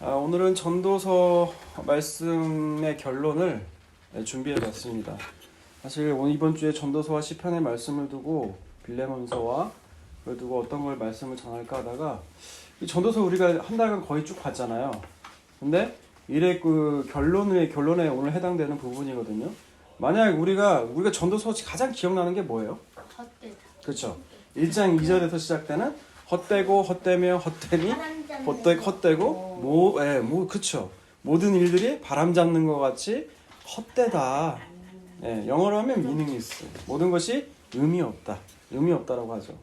오늘은 전도서 말씀의 결론을 준비해 봤습니다. 사실 이번 주에 전도서와 시편의 말씀을 두고 빌레몬서와 그걸 두고 어떤 걸 말씀을 전할까 하다가 이 전도서 우리가 한 달간 거의 쭉 봤잖아요. 근데 이래 그 결론에 오늘 해당되는 부분이거든요. 만약 우리가 전도서 가장 기억나는 게 뭐예요? 헛되다. 그렇죠. 1장 2절에서 시작되는 헛되고 헛되며 헛되니 헛되고 그렇죠. 모든 일들이 바람 잡는 것 같이 헛되다. 영어로 하면 meaningless. 모든 것이 의미 없다라고 하죠.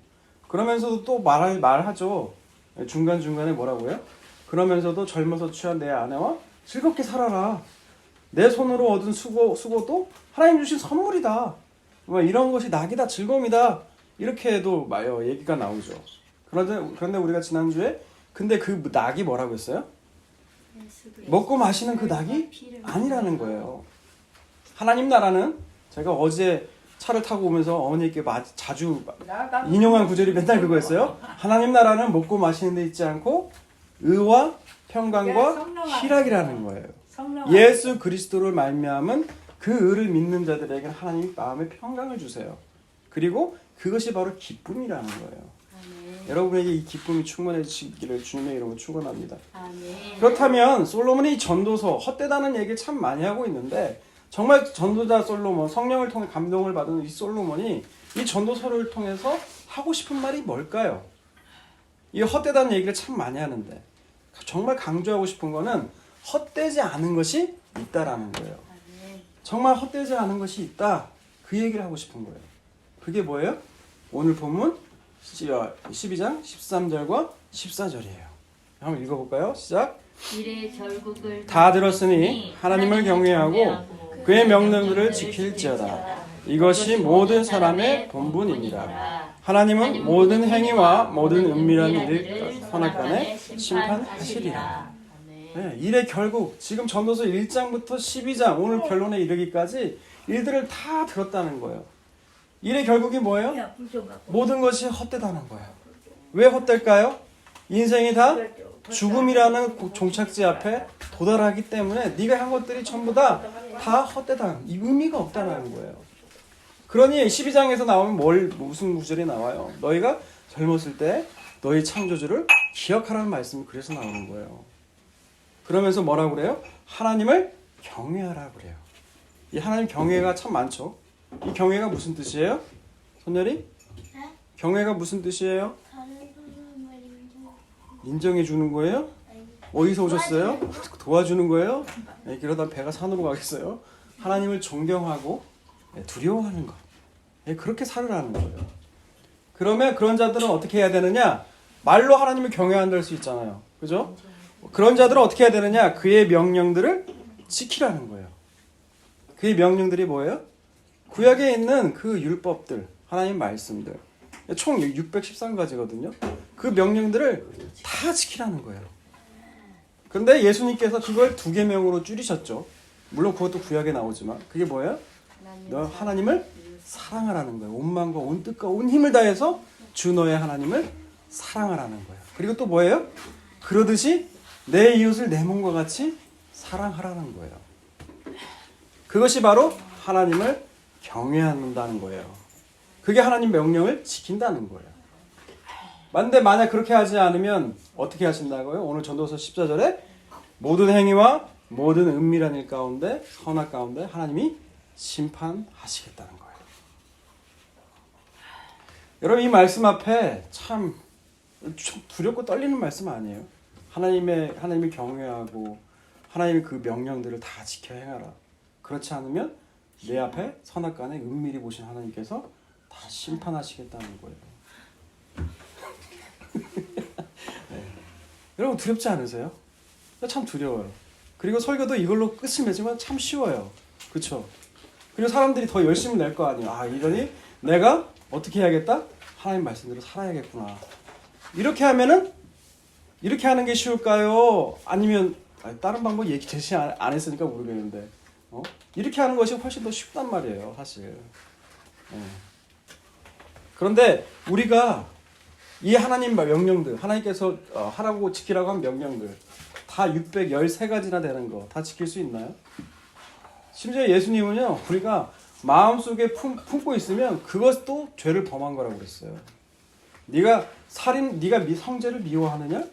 그러면서도 또 말하죠. 중간중간에 뭐라고요? 그러면서도 젊어서 취한 내 아내와 즐겁게 살아라. 내 손으로 얻은 수고도 하나님 주신 선물이다. 이런 것이 낙이다, 즐거움이다. 이렇게도 얘기가 나오죠. 그런데 우리가 지난주에 근데 그 낙이 뭐라고 했어요? 먹고 마시는 그 낙이 아니라는 거예요. 하나님 나라는 제가 어제 차를 타고 오면서 어머니께 자주 인용한 구절이 맨날 그거였어요. 하나님 나라는 먹고 마시는 데 있지 않고 의와 평강과 희락이라는 거예요. 예수 그리스도를 말미암은 그 의를 믿는 자들에게 하나님이 마음의 평강을 주세요. 그리고 그것이 바로 기쁨이라는 거예요. 여러분에게 이 기쁨이 충만해지기를 주님의 이름으로 축원합니다. 그렇다면 솔로몬이 전도서 헛되다는 얘기 참 많이 하고 있는데 정말 전도자 솔로몬, 성령을 통해 감동을 받은 이 솔로몬이 이 전도서를 통해서 하고 싶은 말이 뭘까요? 이 헛되다는 얘기를 참 많이 하는데 정말 강조하고 싶은 거는 헛되지 않은 것이 있다라는 거예요. 정말 헛되지 않은 것이 있다. 그 얘기를 하고 싶은 거예요. 그게 뭐예요? 오늘 본문 12장 13절과 14절이에요. 한번 읽어볼까요? 시작. 이래 결국을 다 들었으니 하나님을 경외하고 그의 명령들을 지킬지어다. 이것이 모든 사람의 본분이니라. 하나님은 모든 행위와 모든 은밀한 일을 선악간에 심판하시리라. 이래 결국 지금 전도서 1장부터 12장 오늘 결론에 이르기까지 일들을 다 들었다는 거예요. 이래 결국이 뭐예요? 모든 것이 헛되다는 거예요. 왜 헛될까요? 인생이 다 죽음이라는 종착지 앞에 도달하기 때문에 네가 한 것들이 전부 다 헛되다. 이 의미가 없다는 거예요. 그러니 12장에서 나오면 무슨 구절이 나와요? 너희가 젊었을 때 너희 창조주를 기억하라는 말씀이 그래서 나오는 거예요. 그러면서 뭐라고 그래요? 하나님을 경외하라고 그래요. 이 하나님 경외가 참 많죠. 이 경외가 무슨 뜻이에요? 손열이? 네? 경외가 무슨 뜻이에요? 인정해 주는 거예요? 어디서 오셨어요? 도와주는 거예요? 그러다 배가 산으로 가겠어요? 하나님을 존경하고 두려워하는 것. 그렇게 살으라는 거예요. 그러면 그런 자들은 어떻게 해야 되느냐? 말로 하나님을 경외한다 할 수 있잖아요. 그죠? 그런 자들은 어떻게 해야 되느냐? 그의 명령들을 지키라는 거예요. 그의 명령들이 뭐예요? 구약에 있는 그 율법들, 하나님 말씀들. 총 613가지거든요. 그 명령들을 다 지키라는 거예요. 그런데 예수님께서 그걸 2계명으로 줄이셨죠. 물론 그것도 구약에 나오지만 그게 뭐예요? 너 하나님을 사랑하라는 거예요. 온 마음과 온 뜻과 온 힘을 다해서 주 너의 하나님을 사랑하라는 거예요. 그리고 또 뭐예요? 그러듯이 내 이웃을 내 몸과 같이 사랑하라는 거예요. 그것이 바로 하나님을 경외한다는 거예요. 그게 하나님 명령을 지킨다는 거예요. 근데 만약 그렇게 하지 않으면 어떻게 하신다고요? 오늘 전도서 14절에 모든 행위와 모든 은밀한 일 가운데 선악 가운데 하나님이 심판하시겠다는 거예요. 여러분 이 말씀 앞에 참 두렵고 떨리는 말씀 아니에요? 하나님을 경외하고 하나님의 그 명령들을 다 지켜 행하라. 그렇지 않으면 내 앞에 선악간에 은밀히 보신 하나님께서 다 심판하시겠다는 거예요. 네. 여러분 두렵지 않으세요? 참 두려워요. 그리고 설교도 이걸로 끝을 맺으면 참 쉬워요. 그렇죠? 그리고 사람들이 더 열심을 낼 거 아니에요. 이러니 내가 어떻게 해야겠다? 하나님 말씀대로 살아야겠구나. 이렇게 하면은 이렇게 하는 게 쉬울까요? 아니면 다른 방법 제시 안 했으니까 모르겠는데 이렇게 하는 것이 훨씬 더 쉽단 말이에요, 사실. 그런데 우리가 이 하나님 명령들, 하나님께서 하라고 지키라고 한 명령들 다 613가지나 되는 거 다 지킬 수 있나요? 심지어 예수님은요, 우리가 마음속에 품고 있으면 그것도 죄를 범한 거라고 그랬어요. 네가 형제를 미워하느냐?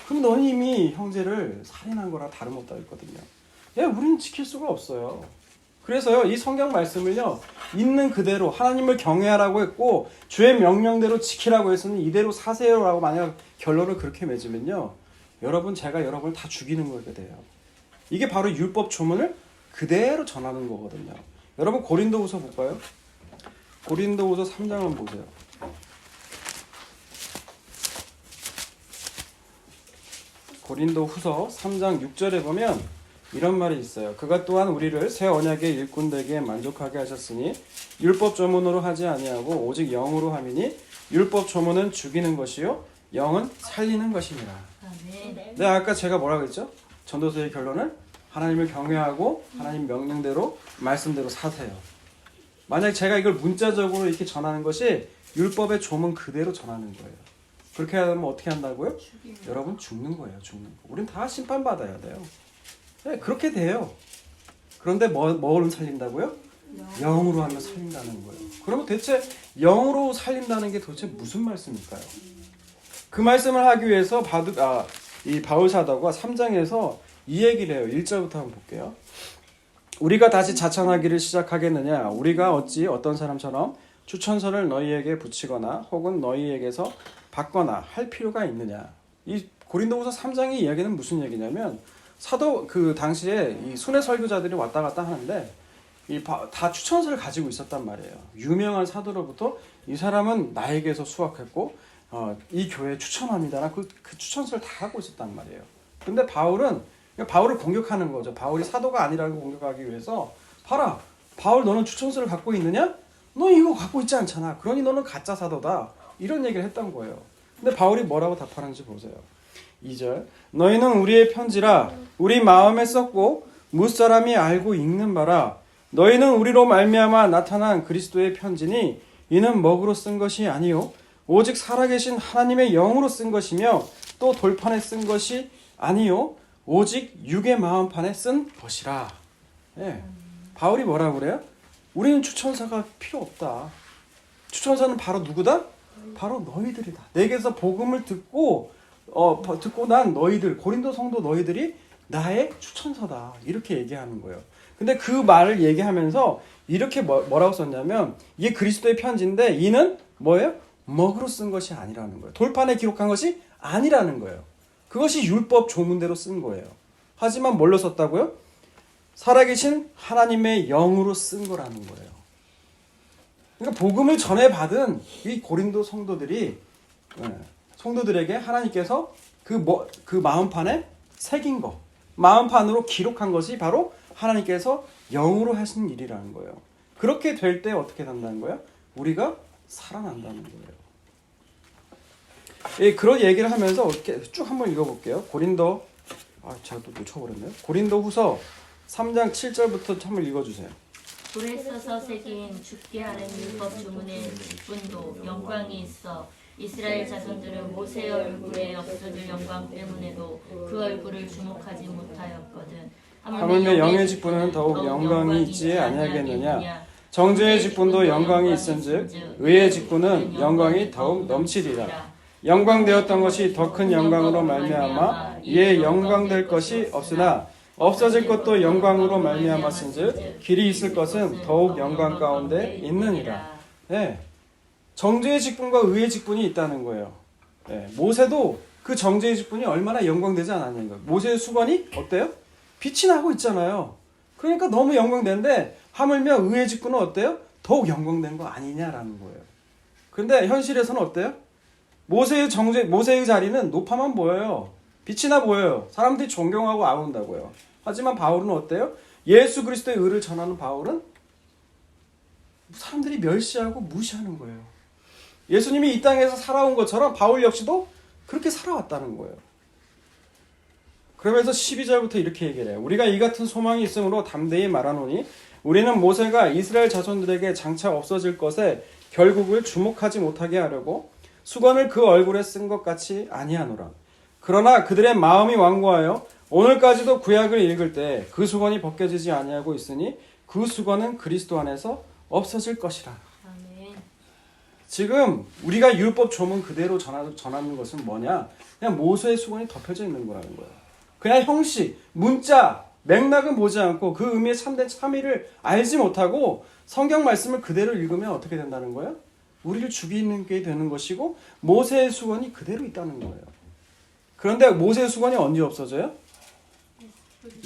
그럼 너는 이미 형제를 살인한 거랑 다름없다 했거든요. 우리는 지킬 수가 없어요. 그래서요, 이 성경 말씀을요, 있는 그대로 하나님을 경외하라고 했고 주의 명령대로 지키라고 했으니 이대로 사세요라고 만약 결론을 그렇게 맺으면요, 제가 여러분을 다 죽이는 거게 돼요. 이게 바로 율법 조문을 그대로 전하는 거거든요. 여러분 고린도후서 볼까요? 고린도후서 3장 한번 보세요. 고린도후서 3장 6절에 보면 이런 말이 있어요. 그가 또한 우리를 새 언약의 일꾼 되게 만족하게 하셨으니 율법 조문으로 하지 아니하고 오직 영으로 함이니 율법 조문은 죽이는 것이요 영은 살리는 것이니라. 네, 아까 제가 뭐라고 했죠? 전도서의 결론은 하나님을 경외하고 하나님 명령대로 말씀대로 사세요. 만약 제가 이걸 문자적으로 이렇게 전하는 것이 율법의 조문 그대로 전하는 거예요. 그렇게 하면 어떻게 한다고요? 여러분 죽는 거예요. 죽는 거. 우린 다 심판받아야 돼요. 네, 그렇게 돼요. 그런데 뭐를 살린다고요? 영으로 하면 살린다는 거예요. 그러면 대체 영으로 살린다는 게 도대체 무슨 말씀일까요? 그 말씀을 하기 위해서 이 바울 사도가 3장에서 이 얘기를 해요. 1절부터 한번 볼게요. 우리가 다시 자천하기를 시작하겠느냐? 우리가 어찌 어떤 사람처럼 추천서를 너희에게 붙이거나 혹은 너희에게서 받거나 할 필요가 있느냐? 이 고린도후서 3장의 이야기는 무슨 얘기냐면 사도 그 당시에 이 순회 설교자들이 왔다 갔다 하는데 다 추천서를 가지고 있었단 말이에요. 유명한 사도로부터 이 사람은 나에게서 수확했고 이 교회에 추천합니다라 그 추천서를 다 갖고 있었단 말이에요. 근데 바울을 공격하는 거죠. 바울이 사도가 아니라고 공격하기 위해서 봐라, 바울 너는 추천서를 갖고 있느냐? 너 이거 갖고 있지 않잖아. 그러니 너는 가짜 사도다. 이런 얘기를 했던 거예요. 근데 바울이 뭐라고 답하는지 보세요. 2절 너희는 우리의 편지라 우리 마음에 썼고 무사람이 알고 읽는 바라 너희는 우리로 말미암아 나타난 그리스도의 편지니 이는 먹으로 쓴 것이 아니요 오직 살아계신 하나님의 영으로 쓴 것이며 또 돌판에 쓴 것이 아니요 오직 육의 마음판에 쓴 것이라. 바울이 뭐라고 그래요? 우리는 추천사가 필요 없다. 추천사는 바로 누구다? 바로 너희들이다. 내게서 복음을 듣고 난 너희들, 고린도 성도 너희들이 나의 추천서다. 이렇게 얘기하는 거예요. 근데 그 말을 얘기하면서 이렇게 뭐라고 썼냐면 이게 그리스도의 편지인데 이는 뭐예요? 먹으로 쓴 것이 아니라는 거예요. 돌판에 기록한 것이 아니라는 거예요. 그것이 율법 조문대로 쓴 거예요. 하지만 뭘로 썼다고요? 살아계신 하나님의 영으로 쓴 거라는 거예요. 그러니까 복음을 전해받은 이 고린도 성도들에게 하나님께서 그 마음판에 새긴 거, 마음판으로 기록한 것이 바로 하나님께서 영으로 하신 일이라는 거예요. 그렇게 될 때 어떻게 된다는 거예요? 우리가 살아난다는 거예요. 그런 얘기를 하면서 이렇게 쭉 한번 읽어볼게요. 제가 또 놓쳐버렸네요. 고린도후서 3장 7절부터 한번 읽어주세요. 불에 써서 새긴 죽게 하는 율법 주문의 분도 영광이 있어 이스라엘 자손들은 모세의 얼굴에 없어질 영광 때문에도 그 얼굴을 주목하지 못하였거든. 하물며 영의 직분은 더욱 영광이 있지 아니하겠느냐? 정죄의 직분도 영광이 있은즉 의의 직분은 영광이 더욱 넘치리라. 영광되었던 것이 더 큰 영광으로 말미암아 이에 영광될 것이 없으나 없어질 것도 영광으로 말미암았은즉 길이 있을 것은 더욱 영광 가운데 있느니라. 정죄의 직분과 의의 직분이 있다는 거예요. 모세도 그 정죄의 직분이 얼마나 영광되지 않았냐는 거예요. 모세의 수건이 어때요? 빛이 나고 있잖아요. 그러니까 너무 영광되는데 하물며 의의 직분은 어때요? 더욱 영광된 거 아니냐라는 거예요. 그런데 현실에서는 어때요? 모세의 자리는 높아만 보여요. 빛이 나 보여요. 사람들이 존경하고 아운다고요. 하지만 바울은 어때요? 예수 그리스도의 의를 전하는 바울은 사람들이 멸시하고 무시하는 거예요. 예수님이 이 땅에서 살아온 것처럼 바울 역시도 그렇게 살아왔다는 거예요. 그러면서 12절부터 이렇게 얘기를 해요. 우리가 이 같은 소망이 있으므로 담대히 말하노니 우리는 모세가 이스라엘 자손들에게 장차 없어질 것에 결국을 주목하지 못하게 하려고 수건을 그 얼굴에 쓴 것 같이 아니하노라. 그러나 그들의 마음이 완고하여 오늘까지도 구약을 읽을 때 그 수건이 벗겨지지 아니하고 있으니 그 수건은 그리스도 안에서 없어질 것이라. 아멘. 지금 우리가 율법 조문 그대로 전하는 것은 뭐냐? 그냥 모세의 수건이 덮여져 있는 거라는 거예요. 그냥 형식, 문자, 맥락은 보지 않고 그 의미의 참된 참의를 알지 못하고 성경 말씀을 그대로 읽으면 어떻게 된다는 거예요? 우리를 죽이는 게 되는 것이고 모세의 수건이 그대로 있다는 거예요. 그런데 모세의 수건이 언제 없어져요?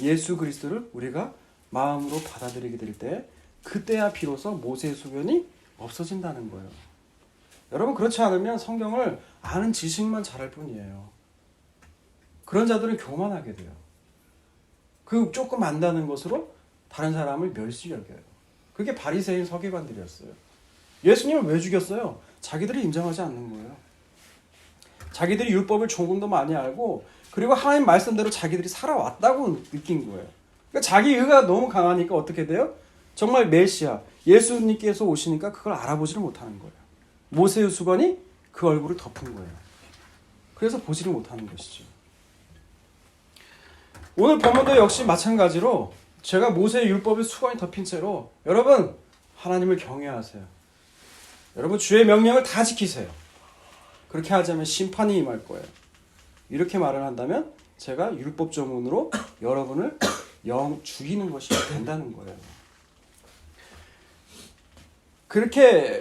예수 그리스도를 우리가 마음으로 받아들이게 될 때 그때야 비로소 모세의 수건이 없어진다는 거예요. 여러분 그렇지 않으면 성경을 아는 지식만 잘할 뿐이에요. 그런 자들은 교만하게 돼요. 그 조금 안다는 것으로 다른 사람을 멸시 여겨요. 그게 바리새인 서기관들이었어요. 예수님을 왜 죽였어요? 자기들이 인정하지 않는 거예요. 자기들이 율법을 조금 더 많이 알고 그리고 하나님 말씀대로 자기들이 살아왔다고 느낀 거예요. 그러니까 자기 의가 너무 강하니까 어떻게 돼요? 정말 메시아, 예수님께서 오시니까 그걸 알아보지를 못하는 거예요. 모세의 수건이 그 얼굴을 덮은 거예요. 그래서 보지를 못하는 것이죠. 오늘 본문도 역시 마찬가지로 제가 모세의 율법의 수건이 덮인 채로 여러분 하나님을 경외하세요. 여러분 주의 명령을 다 지키세요. 그렇게 하자면 심판이 임할 거예요. 이렇게 말을 한다면 제가 율법 조문으로 여러분을 죽이는 것이 된다는 거예요.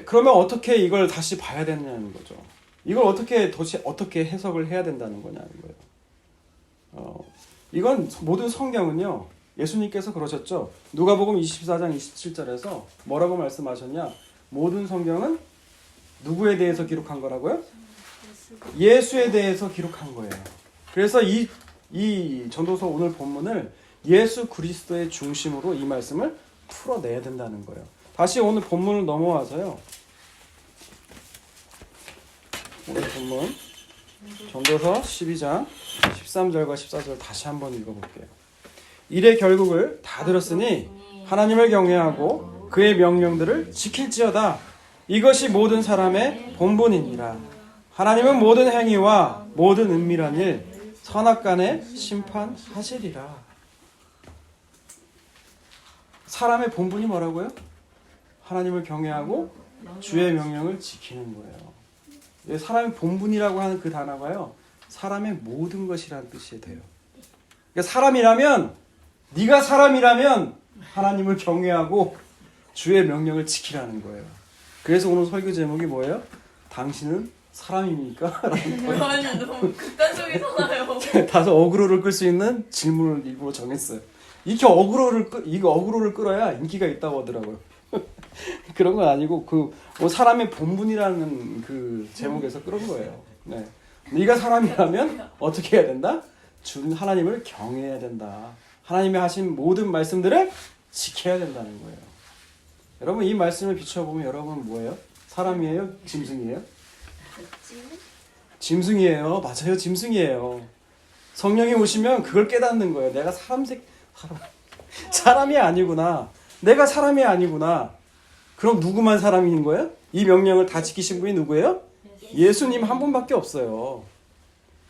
그러면 어떻게 이걸 다시 봐야 되느냐는 거죠. 이걸 어떻게 해석을 해야 된다는 거냐는 거예요. 이건 모든 성경은요. 예수님께서 그러셨죠. 누가복음 24장 27절에서 뭐라고 말씀하셨냐? 모든 성경은 누구에 대해서 기록한 거라고요? 예수에 대해서 기록한 거예요. 그래서 이 전도서 오늘 본문을 예수 그리스도의 중심으로 이 말씀을 풀어내야 된다는 거예요. 다시 오늘 본문을 넘어와서요. 오늘 본문 전도서 12장 13절과 14절 다시 한번 읽어볼게요. 이래 결국을 다 들었으니 하나님을 경외하고 그의 명령들을 지킬지어다. 이것이 모든 사람의 본분이니라. 하나님은 모든 행위와 모든 은밀한 일 선악간에 심판하시리라. 사람의 본분이 뭐라고요? 하나님을 경외하고 주의 명령을 지키는 거예요. 사람의 본분이라고 하는 그 단어가요. 사람의 모든 것이라는 뜻이 돼요. 그러니까 사람이라면 네가 사람이라면 하나님을 경외하고 주의 명령을 지키라는 거예요. 그래서 오늘 설교 제목이 뭐예요? 당신은 사람입니까? 아니 너무 극단적이잖아요. 다소 어그로를 끌 수 있는 질문을 일부러 정했어요. 이렇게 어그로를 끌어야 인기가 있다고 하더라고요. 그런 건 아니고 뭐 사람의 본분이라는 그 제목에서 끌은 거예요. 네. 네가 사람이라면 어떻게 해야 된다? 하나님을 경외해야 된다. 하나님이 하신 모든 말씀들을 지켜야 된다는 거예요. 여러분 이 말씀을 비춰보면 여러분은 뭐예요? 사람이에요? 짐승이에요? 짐승이에요. 맞아요. 짐승이에요. 성령이 오시면 그걸 깨닫는 거예요. 내가 사람이 아니구나. 내가 사람이 아니구나. 그럼 누구만 사람인 거예요? 이 명령을 다 지키신 분이 누구예요? 예수님 한 분밖에 없어요.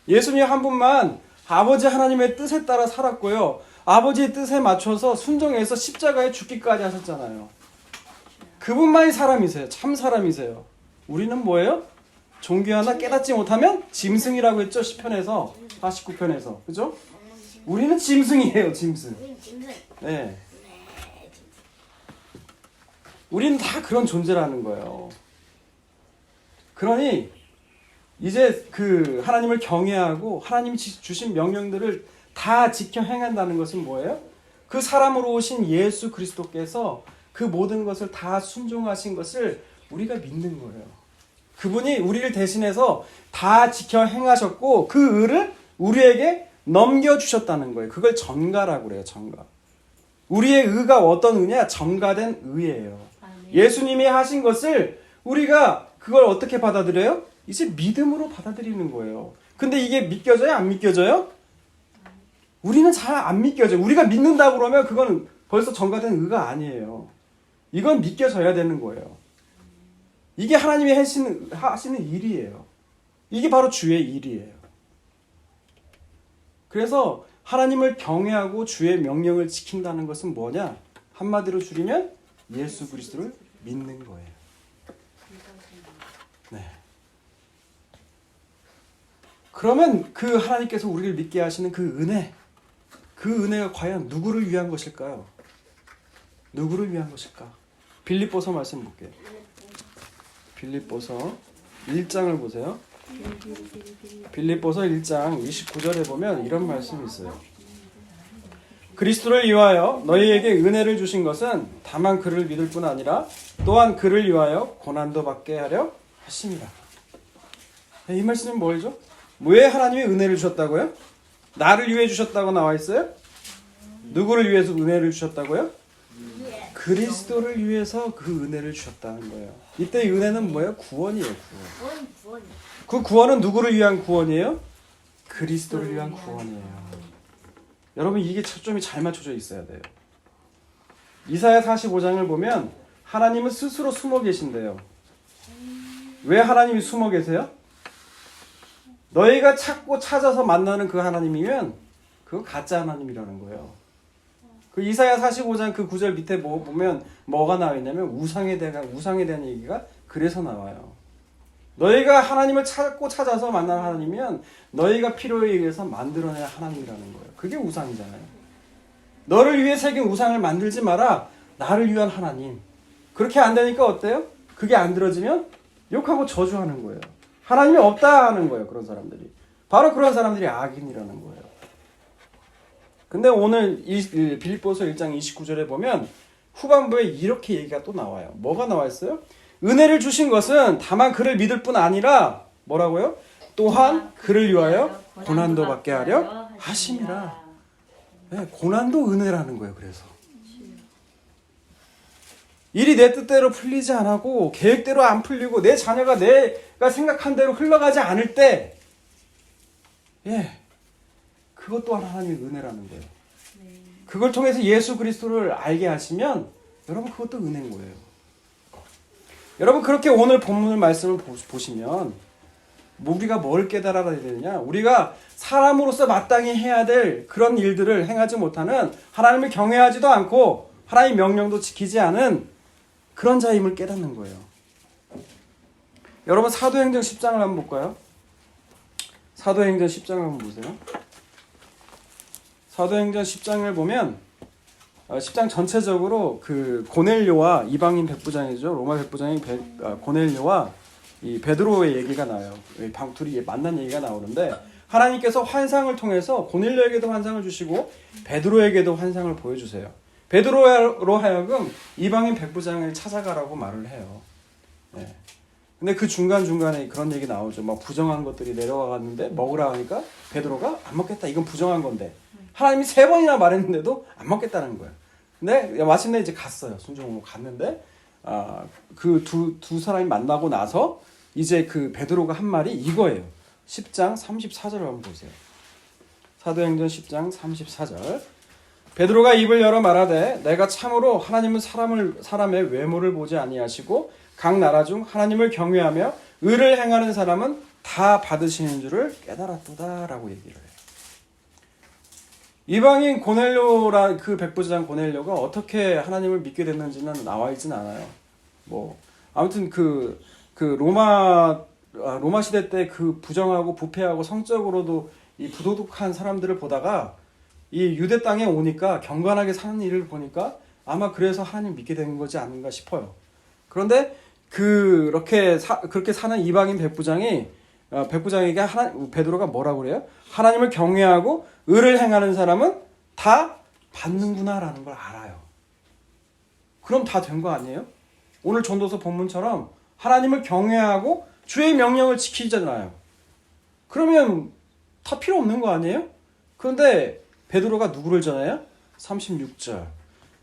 예수님 한 분만 아버지 하나님의 뜻에 따라 살았고요. 아버지의 뜻에 맞춰서 순종해서 십자가에 죽기까지 하셨잖아요. 그분만이 사람이세요. 참 사람이세요. 우리는 뭐예요? 종교 하나 깨닫지 못하면 짐승이라고 했죠. 시편에서 49편에서. 그죠? 우리는 짐승이에요. 짐승. 네. 우리는 다 그런 존재라는 거예요. 그러니 이제 그 하나님을 경외하고 하나님이 주신 명령들을 다 지켜 행한다는 것은 뭐예요? 그 사람으로 오신 예수 그리스도께서 그 모든 것을 다 순종하신 것을 우리가 믿는 거예요. 그분이 우리를 대신해서 다 지켜 행하셨고 그 의를 우리에게 넘겨주셨다는 거예요. 그걸 전가라고 그래요. 전가. 우리의 의가 어떤 의냐? 전가된 의예요. 예수님이 하신 것을 우리가 그걸 어떻게 받아들여요? 이제 믿음으로 받아들이는 거예요. 근데 이게 믿겨져요? 안 믿겨져요? 우리는 잘 안 믿겨져요. 우리가 믿는다고 그러면 그건 벌써 전가된 의가 아니에요. 이건 믿겨져야 되는 거예요. 이게 하나님이 하시는 일이에요. 이게 바로 주의 일이에요. 그래서 하나님을 경외하고 주의 명령을 지킨다는 것은 뭐냐? 한마디로 줄이면 예수 그리스도를 믿는 거예요. 네. 그러면 그 하나님께서 우리를 믿게 하시는 그 은혜가 과연 누구를 위한 것일까요? 누구를 위한 것일까? 빌립보서 말씀 볼게요. 빌립보서 1장을 보세요. 빌립보서 1장 29절에 보면 이런 말씀이 있어요. 그리스도를 위하여 너희에게 은혜를 주신 것은 다만 그를 믿을 뿐 아니라 또한 그를 위하여 고난도 받게 하려 하심이라. 이 말씀은 뭐죠? 왜 하나님이 은혜를 주셨다고요? 나를 위해 주셨다고 나와 있어요? 누구를 위해서 은혜를 주셨다고요? 그리스도를 위해서 그 은혜를 주셨다는 거예요. 이때 이 은혜는 뭐예요? 구원이에요. 구원. 그 구원은 누구를 위한 구원이에요? 그리스도를 위한 구원이에요. 여러분 이게 초점이 잘 맞춰져 있어야 돼요. 이사야 45장을 보면 하나님은 스스로 숨어 계신대요. 왜 하나님이 숨어 계세요? 너희가 찾고 찾아서 만나는 그 하나님이면 그건 가짜 하나님이라는 거예요. 그 이사야 45장 그 9절 밑에 보면 뭐가 나와 있냐면 우상에 대한 얘기가 그래서 나와요. 너희가 하나님을 찾고 찾아서 만나는 하나님이면 너희가 필요에 의해서 만들어내야 하나님이라는 거예요. 그게 우상이잖아요. 너를 위해 새긴 우상을 만들지 마라. 나를 위한 하나님. 그렇게 안 되니까 어때요? 그게 안 들어지면 욕하고 저주하는 거예요. 하나님이 없다 하는 거예요. 그런 사람들이. 바로 그런 사람들이 악인이라는 거예요. 근데 오늘 빌립보서 1장 29절에 보면 후반부에 이렇게 얘기가 또 나와요. 뭐가 나와 있어요? 은혜를 주신 것은 다만 그를 믿을 뿐 아니라 뭐라고요? 또한 그를 위하여 고난도 받게 하려 하심이라. 네, 고난도 은혜라는 거예요. 그래서 일이 내 뜻대로 풀리지 않고 계획대로 안 풀리고 내 자녀가 내가 생각한 대로 흘러가지 않을 때 그것 또한 하나님의 은혜라는 거예요. 그걸 통해서 예수 그리스도를 알게 하시면 여러분 그것도 은혜인 거예요. 여러분 그렇게 오늘 본문 말씀을 보시면 우리가 뭘 깨달아야 되느냐? 우리가 사람으로서 마땅히 해야 될 그런 일들을 행하지 못하는 하나님을 경외하지도 않고 하나님의 명령도 지키지 않은 그런 자임을 깨닫는 거예요. 여러분 사도행전 10장을 한번 볼까요? 사도행전 10장을 한번 보세요. 사도행전 10장을 보면 10장 전체적으로 그 고넬료와 이방인 백부장이죠. 로마 백부장인 고넬료와 이 베드로의 얘기가 나요. 둘이 만난 얘기가 나오는데 하나님께서 환상을 통해서 고넬료에게도 환상을 주시고 베드로에게도 환상을 보여주세요. 베드로로 하여금 이방인 백부장을 찾아가라고 말을 해요. 네. 근데 그 중간중간에 그런 얘기 나오죠. 막 부정한 것들이 내려와갔는데 먹으라 하니까 베드로가 안 먹겠다. 이건 부정한 건데. 하나님이 3번이나 말했는데도 안 먹겠다는 거예요. 근데 마침내 이제 갔어요. 순종으로 갔는데 그 두 사람이 만나고 나서 이제 그 베드로가 한 말이 이거예요. 10장 34절을 한번 보세요. 사도행전 10장 34절. 베드로가 입을 열어 말하되 내가 참으로 하나님은 사람의 외모를 보지 아니하시고 각 나라 중 하나님을 경외하며 의를 행하는 사람은 다 받으시는 줄을 깨달았도다라고 얘기를 해요. 이방인 고넬료라 그 백부장 고넬료가 어떻게 하나님을 믿게 됐는지는 나와 있진 않아요. 아무튼 그 로마 시대 때 그 부정하고 부패하고 성적으로도 이 부도덕한 사람들을 보다가 이 유대 땅에 오니까 경건하게 사는 일을 보니까 아마 그래서 하나님 믿게 된 거지 않은가 싶어요. 그런데 그렇게 사는 이방인 백부장에게 베드로가 뭐라고 그래요? 하나님을 경외하고 의를 행하는 사람은 다 받는구나라는 걸 알아요. 그럼 다 된 거 아니에요? 오늘 전도서 본문처럼 하나님을 경외하고 주의 명령을 지키잖아요. 그러면 다 필요 없는 거 아니에요? 그런데 베드로가 누구를 전해요? 36절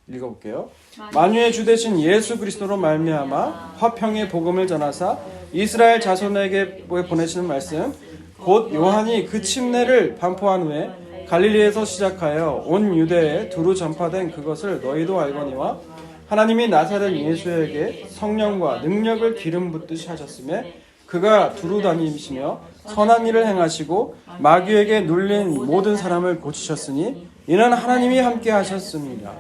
읽어볼게요. 만유의 주 되신 예수 그리스도로 말미암아 화평의 복음을 전하사 이스라엘 자손에게 보내시는 말씀 곧 요한이 그 침례를 반포한 후에 갈릴리에서 시작하여 온 유대에 두루 전파된 그것을 너희도 알거니와 하나님이 나사렛 예수에게 성령과 능력을 기름 붓듯이 하셨으며 그가 두루 다니시며 선한 일을 행하시고 마귀에게 눌린 모든 사람을 고치셨으니 이는 하나님이 함께 하셨습니다.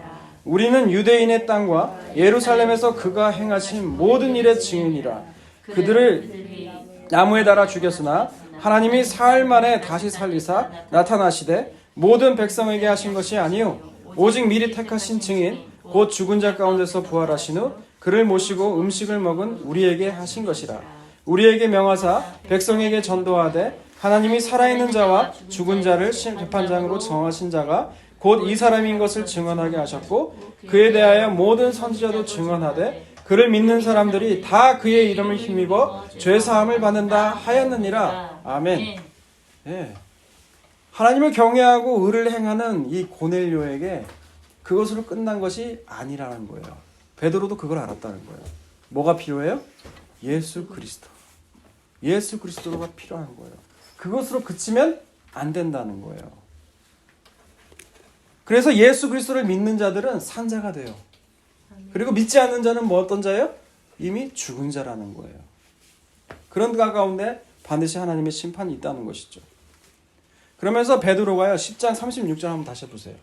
우리는 유대인의 땅과 예루살렘에서 그가 행하신 모든 일의 증인이라. 그들을 나무에 달아 죽였으나 하나님이 사흘 만에 다시 살리사 나타나시되 모든 백성에게 하신 것이 아니요 오직 미리 택하신 증인 곧 죽은 자 가운데서 부활하신 후 그를 모시고 음식을 먹은 우리에게 하신 것이라. 우리에게 명하사 백성에게 전도하되 하나님이 살아있는 자와 죽은 자를 재판장으로 정하신 자가 곧 이 사람인 것을 증언하게 하셨고 그에 대하여 모든 선지자도 증언하되 그를 믿는 사람들이 다 그의 이름을 힘입어 죄사함을 받는다 하였느니라. 아멘. 예. 하나님을 경외하고 의를 행하는 이 고넬료에게 그것으로 끝난 것이 아니라는 거예요. 베드로도 그걸 알았다는 거예요. 뭐가 필요해요? 예수 그리스도. 예수 그리스도가 필요한 거예요. 그것으로 그치면 안 된다는 거예요. 그래서 예수 그리스도를 믿는 자들은 산자가 돼요. 그리고 믿지 않는 자는 뭐 어떤 자예요? 이미 죽은 자라는 거예요. 그런 가운데 반드시 하나님의 심판이 있다는 것이죠. 그러면서 베드로가요 10장 36절 한번 다시 보세요.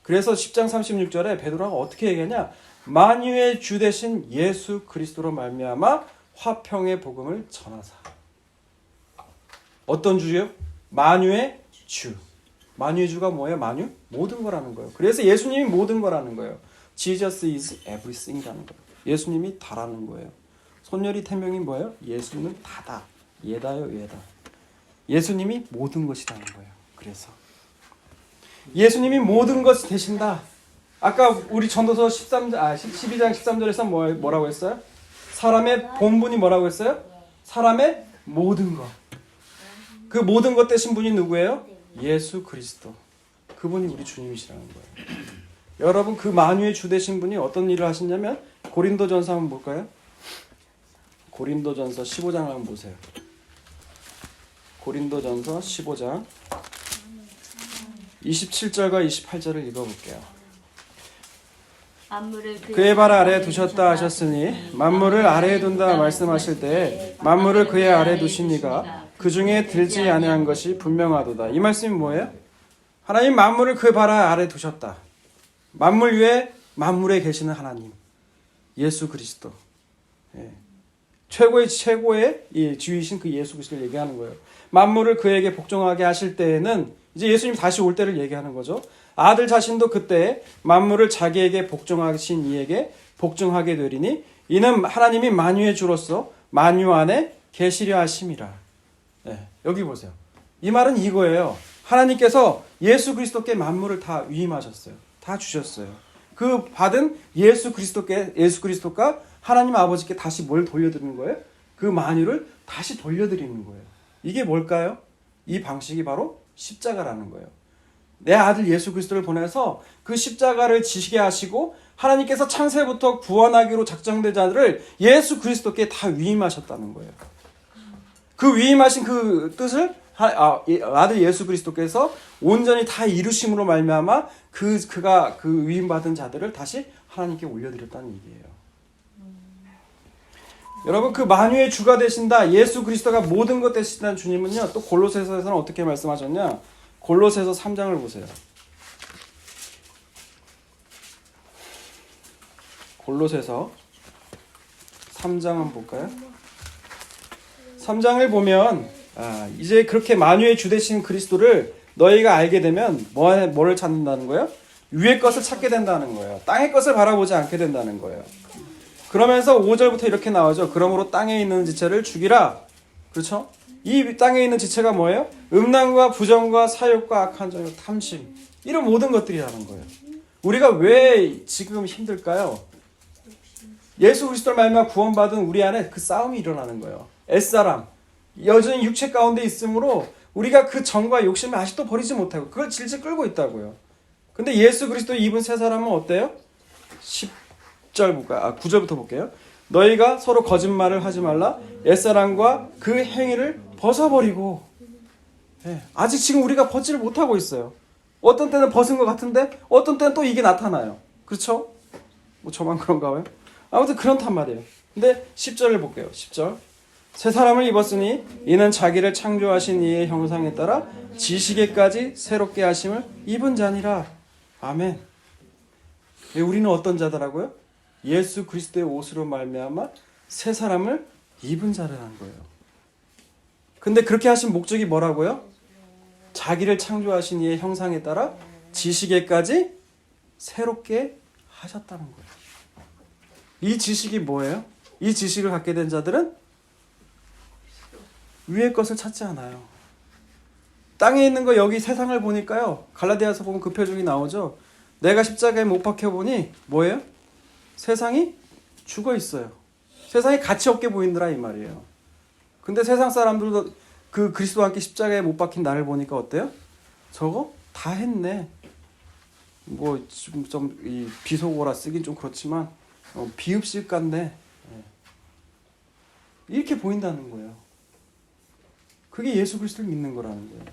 그래서 10장 36절에 베드로가 어떻게 얘기하냐? 만유의 주 되신 예수 그리스도로 말미암아 화평의 복음을 전하사. 어떤 주요? 만유의 주. 만유의 주가 뭐예요? 만유? 모든 거라는 거예요. 그래서 예수님이 모든 거라는 거예요. Jesus is everything이라는 거예요. 예수님이 다라는 거예요. 손열이 태명이 뭐예요? 예수님은 다다. 예다요, 예다. 예수님이 모든 것이라는 거예요. 그래서 예수님이 모든 것이 되신다. 아까 우리 전도서 12장 13절에서 뭐라고 했어요? 사람의 본분이 뭐라고 했어요? 사람의 모든 것. 그 모든 것 되신 분이 누구예요? 예수 그리스도. 그분이 우리 주님이시라는 거예요. 여러분 그 만유의 주 되신 분이 어떤 일을 하시냐면 고린도전서 한번 볼까요? 고린도전서 15장 한번 보세요. 고린도전서 15장 27절과 28절을 읽어볼게요. 그의 발 아래에 두셨다 하셨으니 만물을 아래에 둔다 말씀하실 때 만물을 그의 아래에 두신 이가 그 중에 들지 아니한 것이 분명하도다. 이 말씀이 뭐예요? 하나님 만물을 그 발 아래에 두셨다. 만물 위에 만물에 계시는 하나님 예수 그리스도. 예. 최고의 이 주이신 그 예수 그리스도를 얘기하는 거예요. 만물을 그에게 복종하게 하실 때에는 이제 예수님 다시 올 때를 얘기하는 거죠. 아들 자신도 그때 만물을 자기에게 복종하신 이에게 복종하게 되리니 이는 하나님이 만유의 주로서 만유 안에 계시려 하심이라. 네, 여기 보세요. 이 말은 이거예요. 하나님께서 예수 그리스도께 만물을 다 위임하셨어요. 다 주셨어요. 그 받은 예수 그리스도가 하나님 아버지께 다시 뭘 돌려드리는 거예요? 그 만유를 다시 돌려드리는 거예요. 이게 뭘까요? 이 방식이 바로 십자가라는 거예요. 내 아들 예수 그리스도를 보내서 그 십자가를 지시게 하시고 하나님께서 창세부터 구원하기로 작정된 자들을 예수 그리스도께 다 위임하셨다는 거예요. 그 위임하신 그 뜻을 아들 예수 그리스도께서 온전히 다 이루심으로 말미암아 그가 그 위임받은 자들을 다시 하나님께 올려드렸다는 얘기예요. 여러분 그 만유의 주가 되신다 예수 그리스도가 모든 것 되신다는 주님은요 또 골로새서에서는 어떻게 말씀하셨냐? 골로새서 3장을 보세요. 골로새서 3장 한번 볼까요? 3장을 보면 이제 그렇게 만유의 주 되신 그리스도를 너희가 알게 되면 뭐를 찾는다는 거예요? 위의 것을 찾게 된다는 거예요. 땅의 것을 바라보지 않게 된다는 거예요. 그러면서 5절부터 이렇게 나오죠. 그러므로 땅에 있는 지체를 죽이라. 그렇죠? 이 땅에 있는 지체가 뭐예요? 음란과 부정과 사욕과 악한 정욕, 탐심 이런 모든 것들이라는 거예요. 우리가 왜 지금 힘들까요? 예수 그리스도를 말미암아 구원받은 우리 안에 그 싸움이 일어나는 거예요. 옛사람 여전히 육체 가운데 있으므로 우리가 그 정과 욕심을 아직도 버리지 못하고 그걸 질질 끌고 있다고요. 근데 예수 그리스도 입은 새 사람은 어때요? 10절 볼까요? 9절부터 볼게요. 너희가 서로 거짓말을 하지 말라. 옛사람과 그 행위를 벗어버리고. 아직 지금 우리가 벗지를 못하고 있어요. 어떤 때는 벗은 것 같은데 어떤 때는 또 이게 나타나요. 그렇죠? 뭐 저만 그런가 봐요. 아무튼 그렇단 말이에요. 근데 10절을 볼게요. 10절. 새 사람을 입었으니 이는 자기를 창조하신 이의 형상에 따라 지식에까지 새롭게 하심을 입은 자니라. 아멘. 우리는 어떤 자더라고요? 예수 그리스도의 옷으로 말미암아 새 사람을 입은 자라는 거예요. 근데 그렇게 하신 목적이 뭐라고요? 자기를 창조하신 이의 형상에 따라 지식에까지 새롭게 하셨다는 거예요. 이 지식이 뭐예요? 이 지식을 갖게 된 자들은 위의 것을 찾지 않아요. 땅에 있는 거 여기 세상을 보니까요. 갈라디아서 보면 그 표적이 나오죠. 내가 십자가에 못 박혀 보니 뭐예요? 세상이 죽어 있어요. 세상이 가치 없게 보인더라 이 말이에요. 근데 세상 사람들도 그 그리스도와 함께 십자가에 못 박힌 나를 보니까 어때요? 저거 다 했네. 뭐 좀 이 비속어라 쓰긴 좀 그렇지만 비읍식 같네. 이렇게 보인다는 거예요. 그게 예수 그리스도를 믿는 거라는 거예요.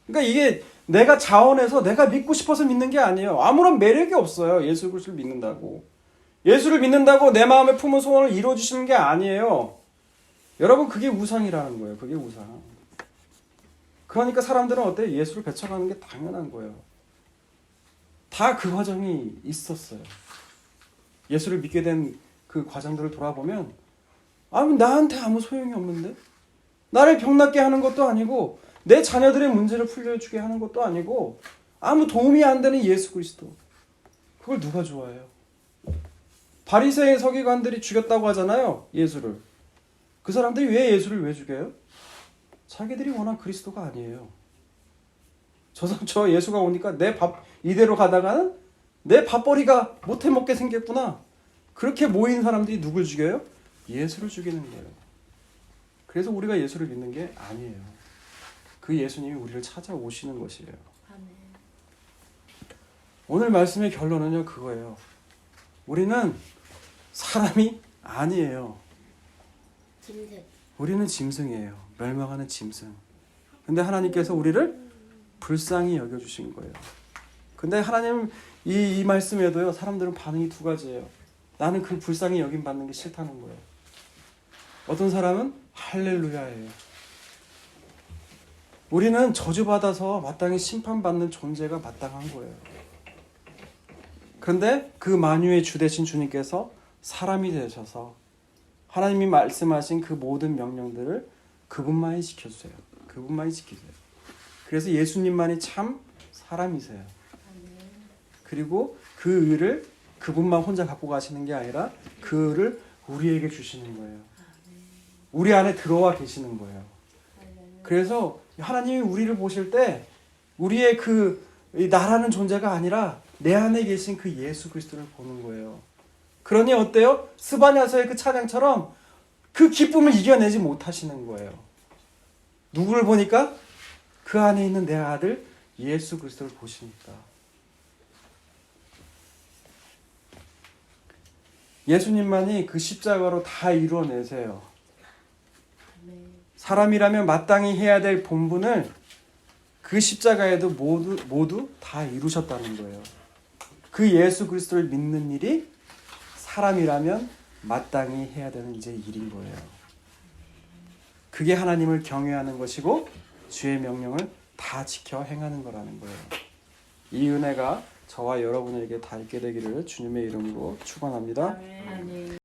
그러니까 이게 내가 자원해서 내가 믿고 싶어서 믿는 게 아니에요. 아무런 매력이 없어요. 예수 그리스도를 믿는다고. 예수를 믿는다고 내 마음에 품은 소원을 이루어주시는 게 아니에요. 여러분 그게 우상이라는 거예요. 그게 우상. 그러니까 사람들은 어때요? 예수를 배척하는 게 당연한 거예요. 다 그 과정이 있었어요. 예수를 믿게 된 그 과정들을 돌아보면 나한테 아무 소용이 없는데? 나를 병낫게 하는 것도 아니고 내 자녀들의 문제를 풀려주게 하는 것도 아니고 아무 도움이 안 되는 예수 그리스도. 그걸 누가 좋아해요? 바리새인 서기관들이 죽였다고 하잖아요. 예수를. 그 사람들이 왜 예수를 왜 죽여요? 자기들이 원한 그리스도가 아니에요. 저 예수가 오니까 내 밥 이대로 가다가는 내 밥벌이가 못해 먹게 생겼구나. 그렇게 모인 사람들이 누굴 죽여요? 예수를 죽이는 거예요. 그래서 우리가 예수를 믿는 게 아니에요. 그 예수님이 우리를 찾아오시는 것이에요. 오늘 말씀의 결론은요 그거예요. 우리는 사람이 아니에요. 우리는 짐승이에요. 멸망하는 짐승. 근데 하나님께서 우리를 불쌍히 여겨주신 거예요. 근데 하나님 이 말씀에도요 사람들은 반응이 두 가지예요. 나는 그 불쌍히 여김 받는 게 싫다는 거예요. 어떤 사람은 할렐루야예요. 우리는 저주받아서 마땅히 심판받는 존재가 마땅한 거예요. 그런데 그 만유의 주 되신 주님께서 사람이 되셔서 하나님이 말씀하신 그 모든 명령들을 그분만이 지켜주세요. 그분만이 지키세요. 그래서 예수님만이 참 사람이세요. 그리고 그 의를 그분만 혼자 갖고 가시는 게 아니라 그 의를 우리에게 주시는 거예요. 우리 안에 들어와 계시는 거예요. 그래서 하나님이 우리를 보실 때 우리의 그 나라는 존재가 아니라 내 안에 계신 그 예수 그리스도를 보는 거예요. 그러니 어때요? 스바냐서의 그 찬양처럼 그 기쁨을 이겨내지 못하시는 거예요. 누구를 보니까? 그 안에 있는 내 아들 예수 그리스도를 보시니까. 예수님만이 그 십자가로 다 이루어내세요. 사람이라면 마땅히 해야 될 본분을 그 십자가에도 모두 다 이루셨다는 거예요. 그 예수 그리스도를 믿는 일이 사람이라면 마땅히 해야 되는 이제 일인 거예요. 그게 하나님을 경외하는 것이고 주의 명령을 다 지켜 행하는 거라는 거예요. 이 은혜가 저와 여러분에게 다 있게 되기를 주님의 이름으로 축원합니다. 아멘.